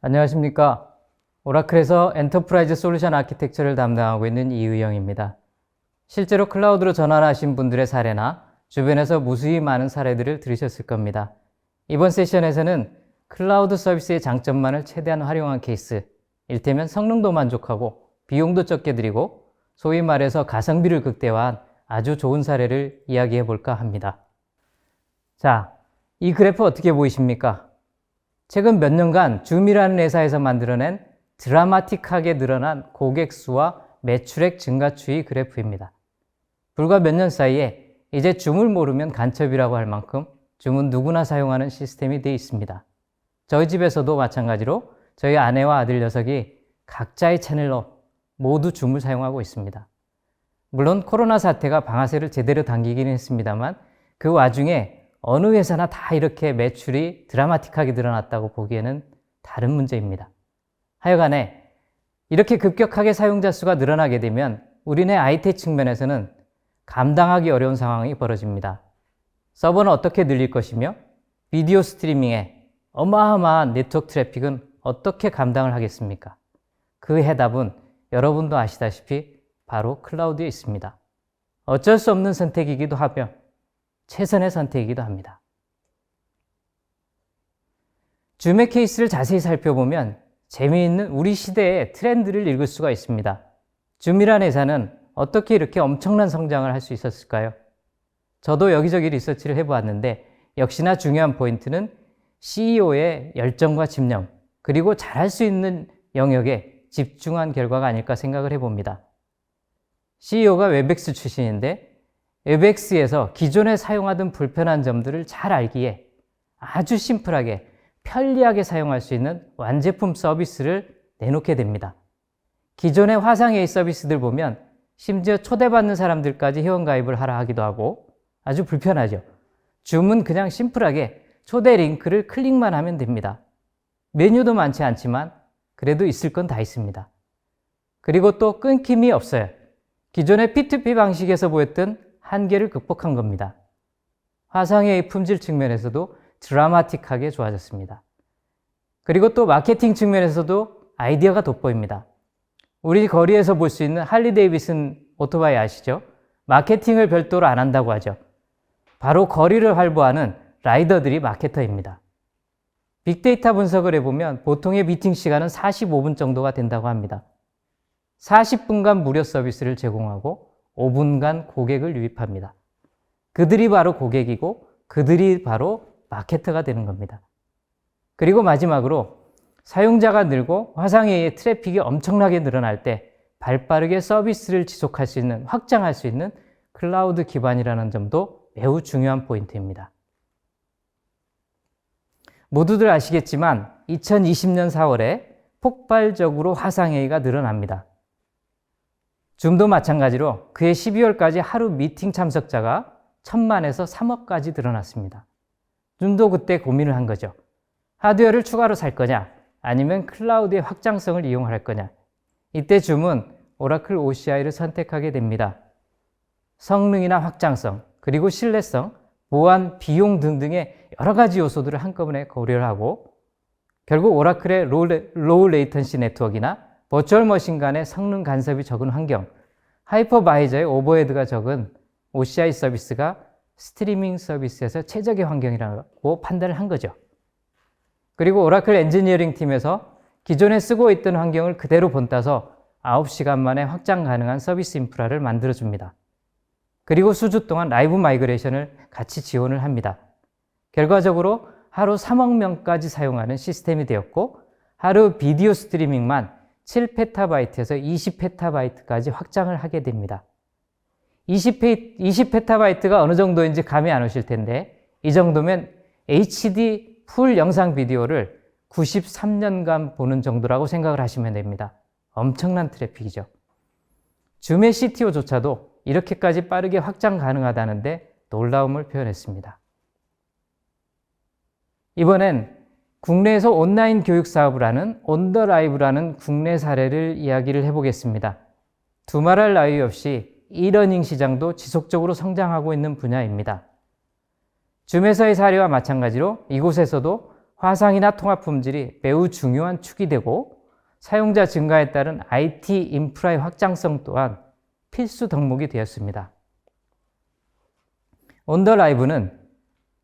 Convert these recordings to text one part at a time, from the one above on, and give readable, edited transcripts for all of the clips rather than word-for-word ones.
안녕하십니까. 오라클에서 엔터프라이즈 솔루션 아키텍처를 담당하고 있는 이의영입니다. 실제로 클라우드로 전환하신 분들의 사례나 주변에서 무수히 많은 사례들을 들으셨을 겁니다. 이번 세션에서는 클라우드 서비스의 장점만을 최대한 활용한 케이스, 일테면 성능도 만족하고 비용도 적게 들이고 소위 말해서 가성비를 극대화한 아주 좋은 사례를 이야기해 볼까 합니다. 자, 이 그래프 어떻게 보이십니까? 최근 몇 년간 줌이라는 회사에서 만들어낸 드라마틱하게 늘어난 고객 수와 매출액 증가 추이 그래프입니다. 불과 몇 년 사이에 이제 줌을 모르면 간첩이라고 할 만큼 줌은 누구나 사용하는 시스템이 되어 있습니다. 저희 집에서도 마찬가지로 저희 아내와 아들 녀석이 각자의 채널로 모두 줌을 사용하고 있습니다. 물론 코로나 사태가 방아쇠를 제대로 당기기는 했습니다만 그 와중에 어느 회사나 다 이렇게 매출이 드라마틱하게 늘어났다고 보기에는 다른 문제입니다. 하여간에 이렇게 급격하게 사용자 수가 늘어나게 되면 우리네 IT 측면에서는 감당하기 어려운 상황이 벌어집니다. 서버는 어떻게 늘릴 것이며 비디오 스트리밍의 어마어마한 네트워크 트래픽은 어떻게 감당을 하겠습니까? 그 해답은 여러분도 아시다시피 바로 클라우드에 있습니다. 어쩔 수 없는 선택이기도 하며 최선의 선택이기도 합니다. 줌의 케이스를 자세히 살펴보면 재미있는 우리 시대의 트렌드를 읽을 수가 있습니다. 줌이라는 회사는 어떻게 이렇게 엄청난 성장을 할 수 있었을까요? 저도 여기저기 리서치를 해보았는데 역시나 중요한 포인트는 CEO의 열정과 집념, 그리고 잘할 수 있는 영역에 집중한 결과가 아닐까 생각을 해봅니다. CEO가 웹엑스 출신인데 웹엑스에서 기존에 사용하던 불편한 점들을 잘 알기에 아주 심플하게 편리하게 사용할 수 있는 완제품 서비스를 내놓게 됩니다. 기존의 화상 A 서비스들 보면 심지어 초대받는 사람들까지 회원가입을 하라 하기도 하고 아주 불편하죠. 줌은 그냥 심플하게 초대 링크를 클릭만 하면 됩니다. 메뉴도 많지 않지만 그래도 있을 건 다 있습니다. 그리고 또 끊김이 없어요. 기존의 P2P 방식에서 보였던 한계를 극복한 겁니다. 화상회의 품질 측면에서도 드라마틱하게 좋아졌습니다. 그리고 또 마케팅 측면에서도 아이디어가 돋보입니다. 우리 거리에서 볼 수 있는 할리 데이비슨 오토바이 아시죠? 마케팅을 별도로 안 한다고 하죠. 바로 거리를 활보하는 라이더들이 마케터입니다. 빅데이터 분석을 해보면 보통의 미팅 시간은 45분 정도가 된다고 합니다. 40분간 무료 서비스를 제공하고 5분간 고객을 유입합니다. 그들이 바로 고객이고 그들이 바로 마케터가 되는 겁니다. 그리고 마지막으로 사용자가 늘고 화상회의의 트래픽이 엄청나게 늘어날 때 발빠르게 서비스를 지속할 수 있는, 확장할 수 있는 클라우드 기반이라는 점도 매우 중요한 포인트입니다. 모두들 아시겠지만 2020년 4월에 폭발적으로 화상회의가 늘어납니다. 줌도 마찬가지로 그해 12월까지 하루 미팅 참석자가 1000만에서 3억까지 늘어났습니다. 줌도 그때 고민을 한 거죠. 하드웨어를 추가로 살 거냐, 아니면 클라우드의 확장성을 이용할 거냐. 이때 줌은 오라클 OCI를 선택하게 됩니다. 성능이나 확장성, 그리고 신뢰성, 보안, 비용 등등의 여러 가지 요소들을 한꺼번에 고려를 하고 결국 오라클의 로우 레이턴시 네트워크나 버추얼 머신 간의 성능 간섭이 적은 환경, 하이퍼바이저의 오버헤드가 적은 OCI 서비스가 스트리밍 서비스에서 최적의 환경이라고 판단을 한 거죠. 그리고 오라클 엔지니어링 팀에서 기존에 쓰고 있던 환경을 그대로 본따서 9시간 만에 확장 가능한 서비스 인프라를 만들어줍니다. 그리고 수주 동안 라이브 마이그레이션을 같이 지원을 합니다. 결과적으로 하루 3억 명까지 사용하는 시스템이 되었고 하루 비디오 스트리밍만 7페타바이트에서 20페타바이트까지 확장을 하게 됩니다. 20페타바이트가 어느 정도인지 감이 안 오실 텐데 이 정도면 HD 풀 영상 비디오를 93년간 보는 정도라고 생각을 하시면 됩니다. 엄청난 트래픽이죠. 줌의 CTO조차도 이렇게까지 빠르게 확장 가능하다는데 놀라움을 표현했습니다. 이번엔 국내에서 온라인 교육 사업을 하는 온더라이브라는 국내 사례를 이야기를 해보겠습니다. 두말할 나위 없이 이러닝 시장도 지속적으로 성장하고 있는 분야입니다. 줌 회사의 사례와 마찬가지로 이곳에서도 화상이나 통합 품질이 매우 중요한 축이 되고 사용자 증가에 따른 IT 인프라의 확장성 또한 필수 덕목이 되었습니다. 온더라이브는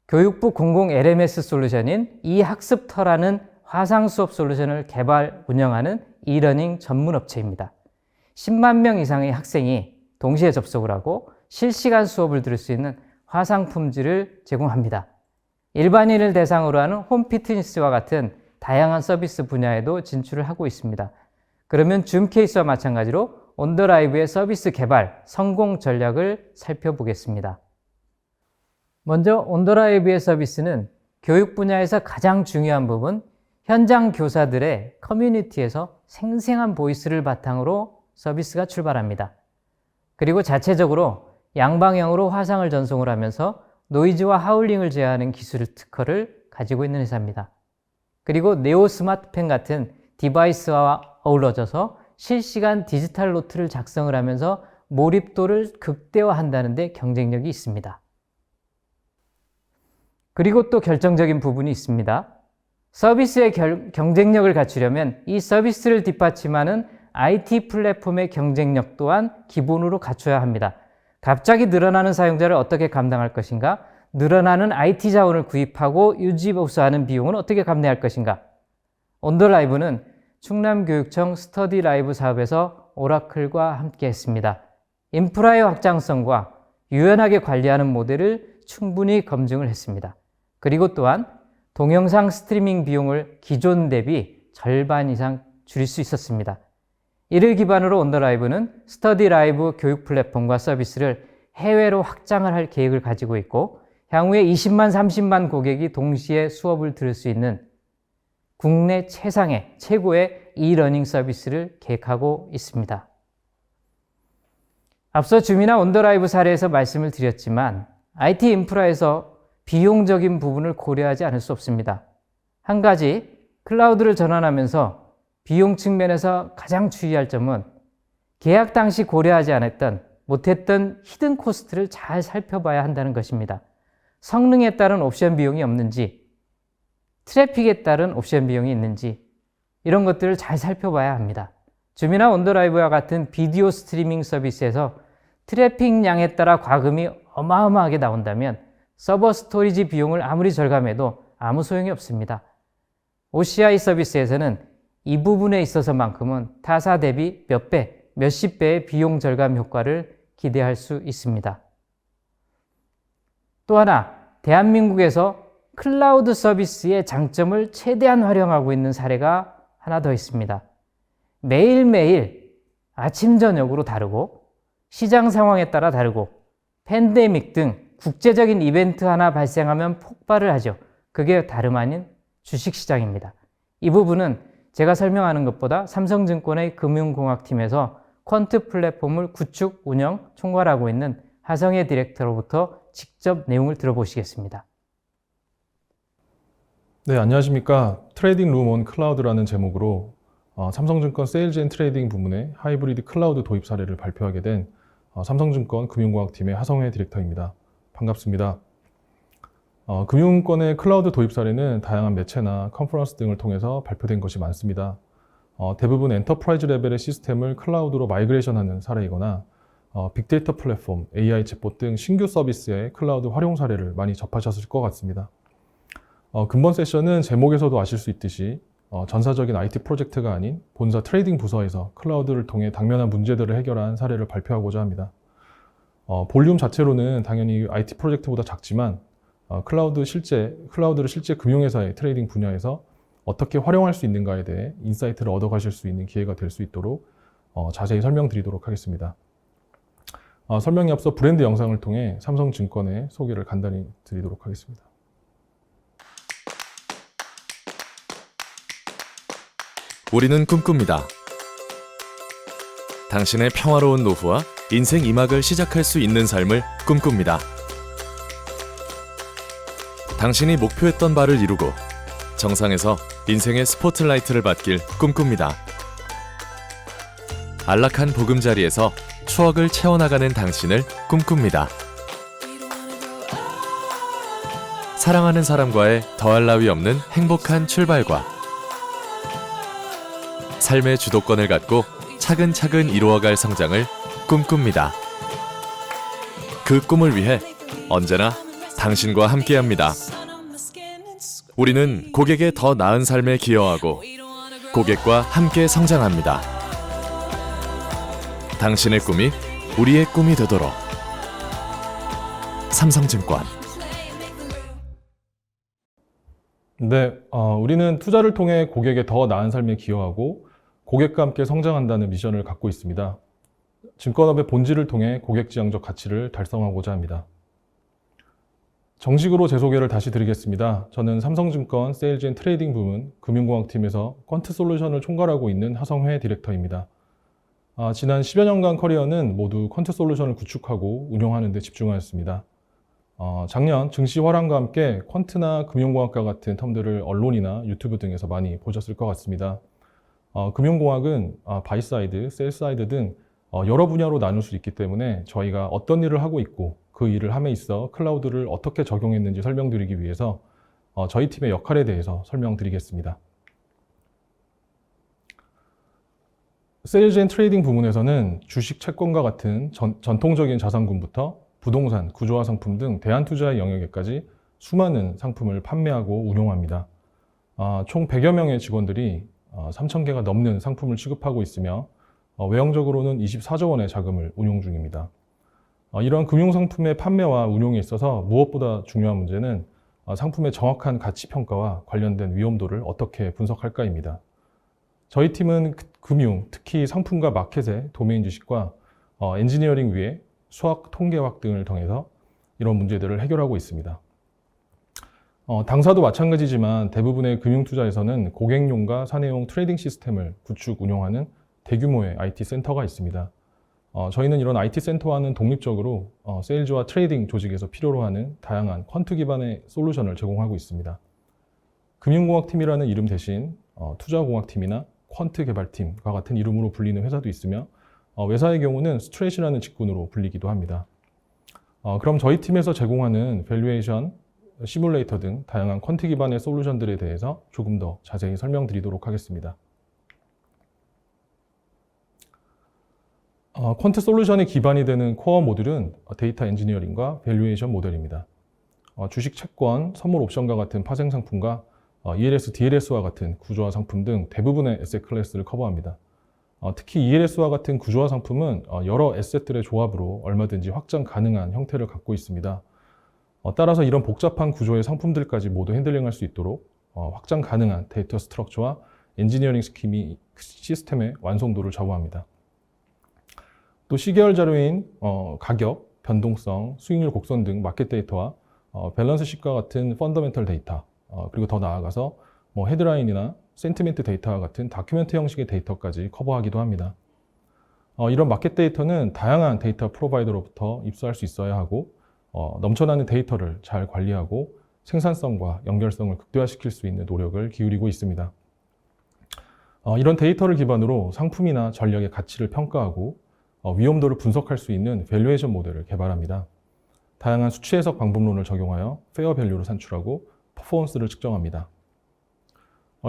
교육부 공공 LMS 솔루션인 이학습터라는 화상 수업 솔루션을 개발, 운영하는 이러닝 전문 업체입니다. 10만 명 이상의 학생이 동시에 접속을 하고 실시간 수업을 들을 수 있는 화상 품질을 제공합니다. 일반인을 대상으로 하는 홈피트니스와 같은 다양한 서비스 분야에도 진출을 하고 있습니다. 그러면 줌 케이스와 마찬가지로 온더라이브의 서비스 개발, 성공 전략을 살펴보겠습니다. 먼저 온더라이브의 서비스는 교육 분야에서 가장 중요한 부분, 현장 교사들의 커뮤니티에서 생생한 보이스를 바탕으로 서비스가 출발합니다. 그리고 자체적으로 양방향으로 화상을 전송을 하면서 노이즈와 하울링을 제어하는 기술 특허를 가지고 있는 회사입니다. 그리고 네오 스마트펜 같은 디바이스와 어우러져서 실시간 디지털 노트를 작성을 하면서 몰입도를 극대화한다는 데 경쟁력이 있습니다. 그리고 또 결정적인 부분이 있습니다. 서비스의 경쟁력을 갖추려면 이 서비스를 뒷받침하는 IT 플랫폼의 경쟁력 또한 기본으로 갖춰야 합니다. 갑자기 늘어나는 사용자를 어떻게 감당할 것인가? 늘어나는 IT 자원을 구입하고 유지보수하는 비용은 어떻게 감내할 것인가? 온더라이브는 충남교육청 스터디라이브 사업에서 오라클과 함께 했습니다. 인프라의 확장성과 유연하게 관리하는 모델을 충분히 검증을 했습니다. 그리고 또한 동영상 스트리밍 비용을 기존 대비 절반 이상 줄일 수 있었습니다. 이를 기반으로 온더라이브는 스터디라이브 교육 플랫폼과 서비스를 해외로 확장을 할 계획을 가지고 있고 향후에 20만, 30만 고객이 동시에 수업을 들을 수 있는 국내 최상의, 최고의 이러닝 서비스를 계획하고 있습니다. 앞서 줌이나 온더라이브 사례에서 말씀을 드렸지만 IT 인프라에서 비용적인 부분을 고려하지 않을 수 없습니다. 한 가지, 클라우드를 전환하면서 비용 측면에서 가장 주의할 점은 계약 당시 고려하지 않았던, 못했던 히든 코스트를 잘 살펴봐야 한다는 것입니다. 성능에 따른 옵션 비용이 없는지, 트래픽에 따른 옵션 비용이 있는지 이런 것들을 잘 살펴봐야 합니다. 줌이나 온더라이브와 같은 비디오 스트리밍 서비스에서 트래픽량에 따라 과금이 어마어마하게 나온다면 서버 스토리지 비용을 아무리 절감해도 아무 소용이 없습니다. OCI 서비스에서는 이 부분에 있어서만큼은 타사 대비 몇 배, 몇십 배의 비용 절감 효과를 기대할 수 있습니다. 또 하나, 대한민국에서 클라우드 서비스의 장점을 최대한 활용하고 있는 사례가 하나 더 있습니다. 매일매일 아침 저녁으로 다르고 시장 상황에 따라 다르고 팬데믹 등 국제적인 이벤트 하나 발생하면 폭발을 하죠. 그게 다름 아닌 주식시장입니다. 이 부분은 제가 설명하는 것보다 삼성증권의 금융공학팀에서 퀀트 플랫폼을 구축, 운영, 총괄하고 있는 하성혜 디렉터로부터 직접 내용을 들어보시겠습니다. 네, 안녕하십니까. 트레이딩 룸 온 클라우드라는 제목으로 삼성증권 세일즈 앤 트레이딩 부문의 하이브리드 클라우드 도입 사례를 발표하게 된 삼성증권 금융공학팀의 하성혜 디렉터입니다. 반갑습니다. 금융권의 클라우드 도입 사례는 다양한 매체나 컨퍼런스 등을 통해서 발표된 것이 많습니다. 대부분 엔터프라이즈 레벨의 시스템을 클라우드로 마이그레이션하는 사례이거나 빅데이터 플랫폼, AI 챗봇 등 신규 서비스의 클라우드 활용 사례를 많이 접하셨을 것 같습니다. 근본 세션은 제목에서도 아실 수 있듯이 전사적인 IT 프로젝트가 아닌 본사 트레이딩 부서에서 클라우드를 통해 당면한 문제들을 해결한 사례를 발표하고자 합니다. 볼륨 자체로는 당연히 IT 프로젝트보다 작지만 클라우드를 실제 금융회사의 트레이딩 분야에서 어떻게 활용할 수 있는가에 대해 인사이트를 얻어가실 수 있는 기회가 될 수 있도록 자세히 설명드리도록 하겠습니다. 설명에 앞서 브랜드 영상을 통해 삼성증권의 소개를 간단히 드리도록 하겠습니다. 우리는 꿈꿉니다. 당신의 평화로운 노후와 인생 2막을 시작할 수 있는 삶을 꿈꿉니다. 당신이 목표했던 바를 이루고 정상에서 인생의 스포트라이트를 받길 꿈꿉니다. 안락한 보금자리에서 추억을 채워나가는 당신을 꿈꿉니다. 사랑하는 사람과의 더할 나위 없는 행복한 출발과 삶의 주도권을 갖고 차근차근 이루어갈 성장을 꿈꿉니다. 그 꿈을 위해 언제나 당신과 함께합니다. 우리는 고객의 더 나은 삶에 기여하고 고객과 함께 성장합니다. 당신의 꿈이 우리의 꿈이 되도록 삼성증권. 네, 우리는 투자를 통해 고객의 더 나은 삶에 기여하고 고객과 함께 성장한다는 미션을 갖고 있습니다. 증권업의 본질을 통해 고객지향적 가치를 달성하고자 합니다. 정식으로 제 소개를 다시 드리겠습니다. 저는 삼성증권 세일즈 앤 트레이딩 부문 금융공학팀에서 퀀트 솔루션을 총괄하고 있는 하성회 디렉터입니다. 지난 10여 년간 커리어는 모두 퀀트 솔루션을 구축하고 운영하는 데 집중하였습니다. 작년 증시 화랑과 함께 퀀트나 금융공학과 같은 텀들을 언론이나 유튜브 등에서 많이 보셨을 것 같습니다. 금융공학은 바이사이드, 셀사이드 등 여러 분야로 나눌 수 있기 때문에 저희가 어떤 일을 하고 있고 그 일을 함에 있어 클라우드를 어떻게 적용했는지 설명드리기 위해서 저희 팀의 역할에 대해서 설명드리겠습니다. 세일즈 앤 트레이딩 부문에서는 주식, 채권과 같은 전통적인 자산군부터 부동산, 구조화 상품 등 대안투자의 영역에까지 수많은 상품을 판매하고 운용합니다. 총 100여 명의 직원들이 3,000개가 넘는 상품을 취급하고 있으며 외형적으로는 24조 원의 자금을 운용 중입니다. 이러한 금융상품의 판매와 운용에 있어서 무엇보다 중요한 문제는 상품의 정확한 가치 평가와 관련된 위험도를 어떻게 분석할까입니다. 저희 팀은 금융, 특히 상품과 마켓의 도메인 지식과 엔지니어링 위에 수학, 통계학 등을 통해서 이런 문제들을 해결하고 있습니다. 당사도 마찬가지지만 대부분의 금융투자에서는 고객용과 사내용 트레이딩 시스템을 구축, 운영하는 대규모의 IT 센터가 있습니다. 저희는 이런 IT 센터와는 독립적으로 세일즈와 트레이딩 조직에서 필요로 하는 다양한 퀀트 기반의 솔루션을 제공하고 있습니다. 금융공학팀이라는 이름 대신 투자공학팀이나 퀀트 개발팀과 같은 이름으로 불리는 회사도 있으며 외사의 경우는 스트레이트라는 직군으로 불리기도 합니다. 그럼 저희 팀에서 제공하는 밸류에이션, 시뮬레이터 등 다양한 퀀트 기반의 솔루션들에 대해서 조금 더 자세히 설명드리도록 하겠습니다. 퀀트 솔루션의 기반이 되는 코어 모듈은 데이터 엔지니어링과 밸류에이션 모델입니다. 주식, 채권, 선물 옵션과 같은 파생 상품과 ELS, DLS와 같은 구조화 상품 등 대부분의 에셋 클래스를 커버합니다. 특히 ELS와 같은 구조화 상품은 여러 에셋들의 조합으로 얼마든지 확장 가능한 형태를 갖고 있습니다. 따라서 이런 복잡한 구조의 상품들까지 모두 핸들링할 수 있도록 확장 가능한 데이터 스트럭처와 엔지니어링 스킴이 시스템의 완성도를 좌우합니다. 또 시계열 자료인 가격, 변동성, 수익률 곡선 등 마켓 데이터와 밸런스 시트과 같은 펀더멘털 데이터, 그리고 더 나아가서 헤드라인이나 센티멘트 데이터와 같은 다큐멘트 형식의 데이터까지 커버하기도 합니다. 이런 마켓 데이터는 다양한 데이터 프로바이더로부터 입수할 수 있어야 하고 넘쳐나는 데이터를 잘 관리하고 생산성과 연결성을 극대화시킬 수 있는 노력을 기울이고 있습니다. 이런 데이터를 기반으로 상품이나 전략의 가치를 평가하고 위험도를 분석할 수 있는 밸류에이션 모델을 개발합니다. 다양한 수치 해석 방법론을 적용하여 페어 밸류를 산출하고 퍼포먼스를 측정합니다.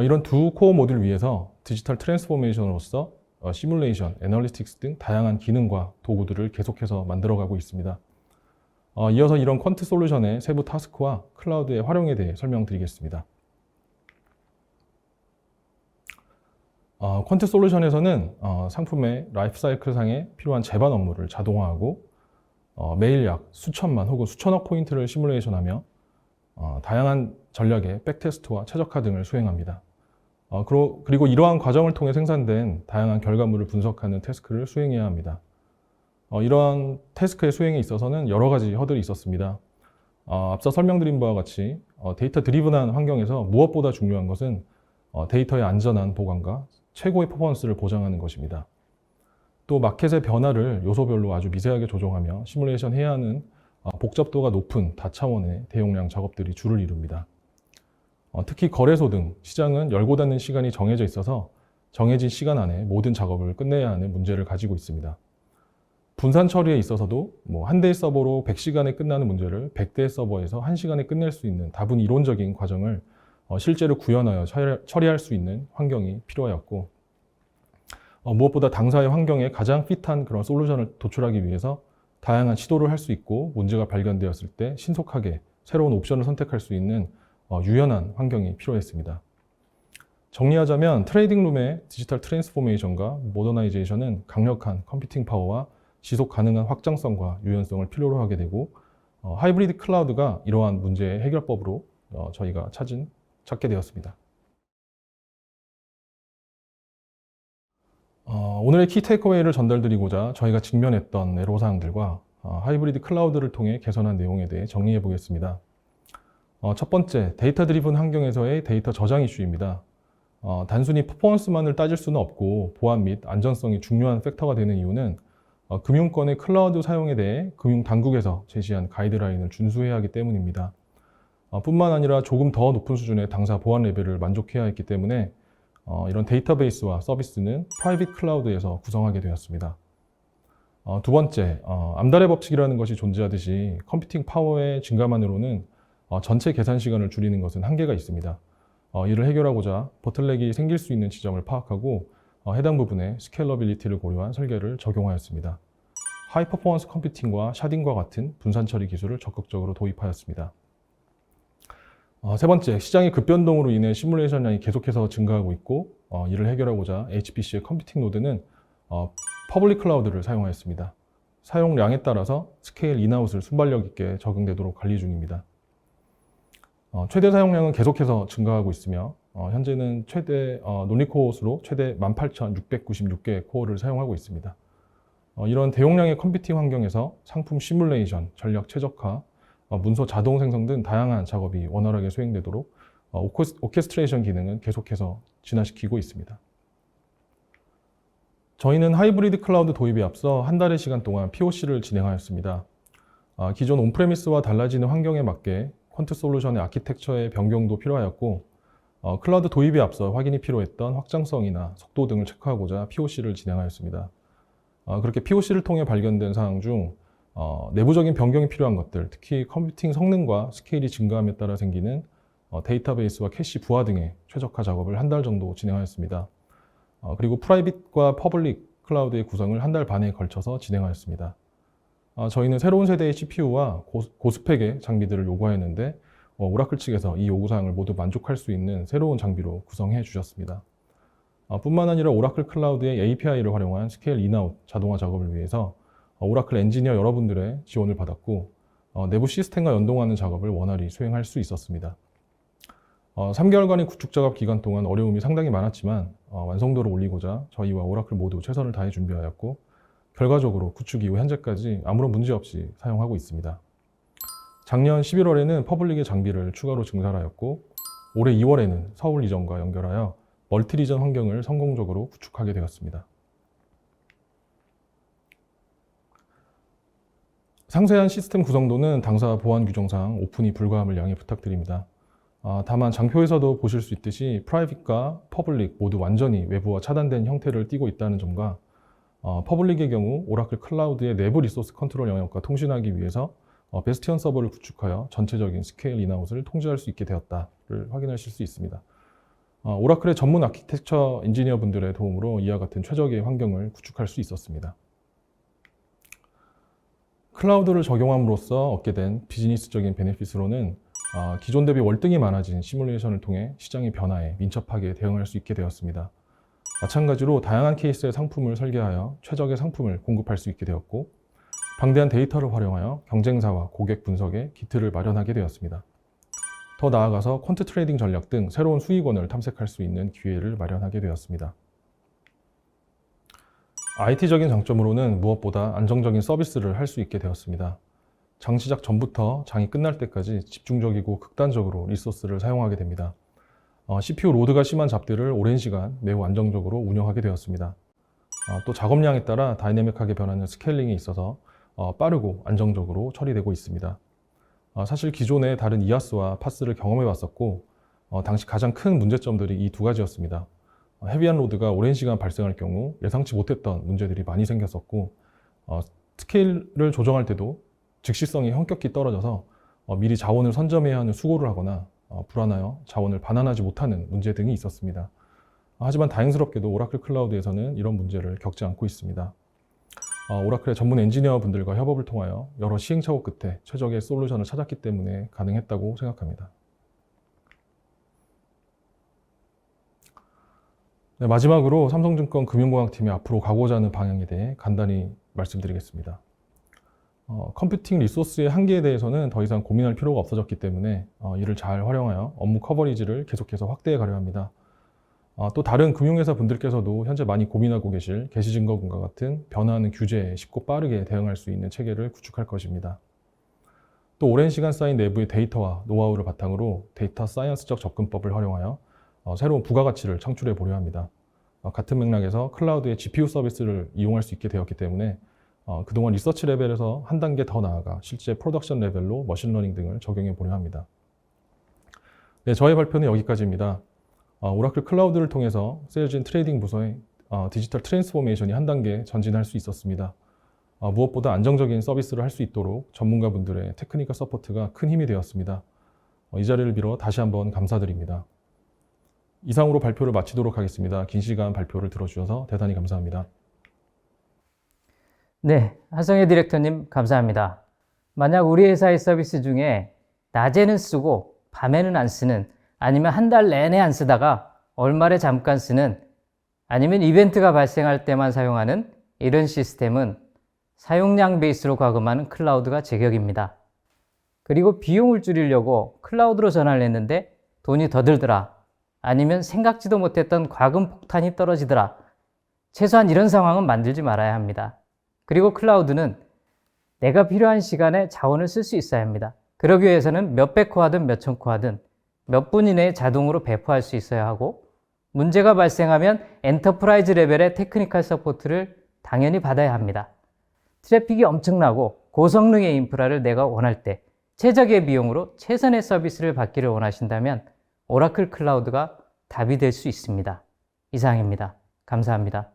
이런 두 코어 모듈 위에서 디지털 트랜스포메이션으로서 시뮬레이션, 애널리틱스 등 다양한 기능과 도구들을 계속해서 만들어가고 있습니다. 이어서 이런 퀀트 솔루션의 세부 타스크와 클라우드의 활용에 대해 설명드리겠습니다. 퀀트 솔루션에서는 상품의 라이프 사이클 상에 필요한 재반 업무를 자동화하고 매일 약 수천만 혹은 수천억 포인트를 시뮬레이션하며 다양한 전략의 백테스트와 최적화 등을 수행합니다. 그리고 이러한 과정을 통해 생산된 다양한 결과물을 분석하는 태스크를 수행해야 합니다. 이러한 태스크의 수행에 있어서는 여러 가지 허들이 있었습니다. 앞서 설명드린 바와 같이 데이터 드리븐한 환경에서 무엇보다 중요한 것은 데이터의 안전한 보관과 최고의 퍼포먼스를 보장하는 것입니다. 또 마켓의 변화를 요소별로 아주 미세하게 조정하며 시뮬레이션 해야 하는 복잡도가 높은 다차원의 대용량 작업들이 주를 이룹니다. 특히 거래소 등 시장은 열고 닫는 시간이 정해져 있어서 정해진 시간 안에 모든 작업을 끝내야 하는 문제를 가지고 있습니다. 분산 처리에 있어서도 뭐 한 대의 서버로 100시간에 끝나는 문제를 100대의 서버에서 1시간에 끝낼 수 있는 다분 이론적인 과정을 실제로 구현하여 처리할 수 있는 환경이 필요하였고, 무엇보다 당사의 환경에 가장 핏한 그런 솔루션을 도출하기 위해서 다양한 시도를 할 수 있고, 문제가 발견되었을 때 신속하게 새로운 옵션을 선택할 수 있는 유연한 환경이 필요했습니다. 정리하자면 트레이딩룸의 디지털 트랜스포메이션과 모더나이제이션은 강력한 컴퓨팅 파워와 지속 가능한 확장성과 유연성을 필요로 하게 되고, 하이브리드 클라우드가 이러한 문제의 해결법으로 저희가 찾게 되었습니다. 오늘의 키 테이크어웨이를 전달드리고자 저희가 직면했던 애로사항들과 하이브리드 클라우드를 통해 개선한 내용에 대해 정리해 보겠습니다. 첫 번째, 데이터 드리븐 환경에서의 데이터 저장 이슈입니다. 단순히 퍼포먼스만을 따질 수는 없고 보안 및 안전성이 중요한 팩터가 되는 이유는 금융권의 클라우드 사용에 대해 금융당국에서 제시한 가이드라인을 준수해야 하기 때문입니다. 뿐만 아니라 조금 더 높은 수준의 당사 보안 레벨을 만족해야 했기 때문에 이런 데이터베이스와 서비스는 프라이빗 클라우드에서 구성하게 되었습니다. 두 번째, 암달의 법칙이라는 것이 존재하듯이 컴퓨팅 파워의 증가만으로는 전체 계산 시간을 줄이는 것은 한계가 있습니다. 이를 해결하고자 보틀렉이 생길 수 있는 지점을 파악하고 해당 부분에 스케일러빌리티를 고려한 설계를 적용하였습니다. 하이 퍼포먼스 컴퓨팅과 샤딩과 같은 분산 처리 기술을 적극적으로 도입하였습니다. 세 번째, 시장의 급변동으로 인해 시뮬레이션 양이 계속해서 증가하고 있고, 이를 해결하고자 HPC의 컴퓨팅 노드는 퍼블릭 클라우드를 사용하였습니다. 사용량에 따라서 스케일 인아웃을 순발력 있게 적용되도록 관리 중입니다. 최대 사용량은 계속해서 증가하고 있으며 현재는 최대 논리코어 수로 최대 18,696개의 코어를 사용하고 있습니다. 이런 대용량의 컴퓨팅 환경에서 상품 시뮬레이션, 전략 최적화, 문서 자동 생성 등 다양한 작업이 원활하게 수행되도록 오케스트레이션 기능은 계속해서 진화시키고 있습니다. 저희는 하이브리드 클라우드 도입에 앞서 한 달의 시간 동안 POC를 진행하였습니다. 기존 온프레미스와 달라지는 환경에 맞게 퀀트 솔루션의 아키텍처의 변경도 필요하였고, 클라우드 도입에 앞서 확인이 필요했던 확장성이나 속도 등을 체크하고자 POC를 진행하였습니다. 그렇게 POC를 통해 발견된 사항 중 내부적인 변경이 필요한 것들, 특히 컴퓨팅 성능과 스케일이 증가함에 따라 생기는 데이터베이스와 캐시 부하 등의 최적화 작업을 한 달 정도 진행하였습니다. 그리고 프라이빗과 퍼블릭 클라우드의 구성을 한 달 반에 걸쳐서 진행하였습니다. 저희는 새로운 세대의 CPU와 고스펙의 장비들을 요구하였는데 오라클 측에서 이 요구사항을 모두 만족할 수 있는 새로운 장비로 구성해 주셨습니다. 뿐만 아니라 오라클 클라우드의 API를 활용한 스케일 인아웃 자동화 작업을 위해서 오라클 엔지니어 여러분들의 지원을 받았고, 내부 시스템과 연동하는 작업을 원활히 수행할 수 있었습니다. 3개월간의 구축 작업 기간 동안 어려움이 상당히 많았지만 완성도를 올리고자 저희와 오라클 모두 최선을 다해 준비하였고, 결과적으로 구축 이후 현재까지 아무런 문제 없이 사용하고 있습니다. 작년 11월에는 퍼블릭의 장비를 추가로 증설하였고, 올해 2월에는 서울 이전과 연결하여 멀티 리전 환경을 성공적으로 구축하게 되었습니다. 상세한 시스템 구성도는 당사 보안 규정상 오픈이 불가함을 양해 부탁드립니다. 다만 장표에서도 보실 수 있듯이 프라이빗과 퍼블릭 모두 완전히 외부와 차단된 형태를 띠고 있다는 점과 퍼블릭의 경우 오라클 클라우드의 내부 리소스 컨트롤 영역과 통신하기 위해서 베스티언 서버를 구축하여 전체적인 스케일 인아웃을 통제할 수 있게 되었다를 확인하실 수 있습니다. 오라클의 전문 아키텍처 엔지니어 분들의 도움으로 이와 같은 최적의 환경을 구축할 수 있었습니다. 클라우드를 적용함으로써 얻게 된 비즈니스적인 베네핏으로는 기존 대비 월등히 많아진 시뮬레이션을 통해 시장의 변화에 민첩하게 대응할 수 있게 되었습니다. 마찬가지로 다양한 케이스의 상품을 설계하여 최적의 상품을 공급할 수 있게 되었고, 방대한 데이터를 활용하여 경쟁사와 고객 분석에 기틀을 마련하게 되었습니다. 더 나아가서 퀀트 트레이딩 전략 등 새로운 수익원을 탐색할 수 있는 기회를 마련하게 되었습니다. IT적인 장점으로는 무엇보다 안정적인 서비스를 할 수 있게 되었습니다. 장 시작 전부터 장이 끝날 때까지 집중적이고 극단적으로 리소스를 사용하게 됩니다. CPU 로드가 심한 잡들을 오랜 시간 매우 안정적으로 운영하게 되었습니다. 또 작업량에 따라 다이내믹하게 변하는 스케일링이 있어서 빠르고 안정적으로 처리되고 있습니다. 사실 기존의 다른 이아스와 파스를 경험해 봤었고, 당시 가장 큰 문제점들이 이 두 가지였습니다. 헤비한 로드가 오랜 시간 발생할 경우 예상치 못했던 문제들이 많이 생겼었고, 스케일을 조정할 때도 즉시성이 현격히 떨어져서 미리 자원을 선점해야 하는 수고를 하거나 불안하여 자원을 반환하지 못하는 문제 등이 있었습니다. 하지만 다행스럽게도 오라클 클라우드에서는 이런 문제를 겪지 않고 있습니다. 오라클의 전문 엔지니어 분들과 협업을 통하여 여러 시행착오 끝에 최적의 솔루션을 찾았기 때문에 가능했다고 생각합니다. 네, 마지막으로 삼성증권 금융공학팀이 앞으로 가고자 하는 방향에 대해 간단히 말씀드리겠습니다. 컴퓨팅 리소스의 한계에 대해서는 더 이상 고민할 필요가 없어졌기 때문에 이를 잘 활용하여 업무 커버리지를 계속해서 확대해 가려 합니다. 또 다른 금융회사 분들께서도 현재 많이 고민하고 계실 개시증거금과 같은 변화하는 규제에 쉽고 빠르게 대응할 수 있는 체계를 구축할 것입니다. 또 오랜 시간 쌓인 내부의 데이터와 노하우를 바탕으로 데이터 사이언스적 접근법을 활용하여 새로운 부가가치를 창출해 보려 합니다. 같은 맥락에서 클라우드의 GPU 서비스를 이용할 수 있게 되었기 때문에 그동안 리서치 레벨에서 한 단계 더 나아가 실제 프로덕션 레벨로 머신러닝 등을 적용해 보려 합니다. 네, 저의 발표는 여기까지입니다. 오라클 클라우드를 통해서 세일즈인 트레이딩 부서의 디지털 트랜스포메이션이 한 단계 전진할 수 있었습니다. 무엇보다 안정적인 서비스를 할 수 있도록 전문가분들의 테크니컬 서포트가 큰 힘이 되었습니다. 이 자리를 빌어 다시 한번 감사드립니다. 이상으로 발표를 마치도록 하겠습니다. 긴 시간 발표를 들어주셔서 대단히 감사합니다. 네, 하성혜 디렉터님 감사합니다. 만약 우리 회사의 서비스 중에 낮에는 쓰고 밤에는 안 쓰는, 아니면 한 달 내내 안 쓰다가 얼마에 잠깐 쓰는, 아니면 이벤트가 발생할 때만 사용하는 이런 시스템은 사용량 베이스로 과금하는 클라우드가 제격입니다. 그리고 비용을 줄이려고 클라우드로 전환을 했는데 돈이 더 들더라, 아니면 생각지도 못했던 과금 폭탄이 떨어지더라. 최소한 이런 상황은 만들지 말아야 합니다. 그리고 클라우드는 내가 필요한 시간에 자원을 쓸 수 있어야 합니다. 그러기 위해서는 몇백 코어든 몇천 코어든 몇 분 이내에 자동으로 배포할 수 있어야 하고, 문제가 발생하면 엔터프라이즈 레벨의 테크니컬 서포트를 당연히 받아야 합니다. 트래픽이 엄청나고 고성능의 인프라를 내가 원할 때 최적의 비용으로 최선의 서비스를 받기를 원하신다면 오라클 클라우드가 답이 될 수 있습니다. 이상입니다. 감사합니다.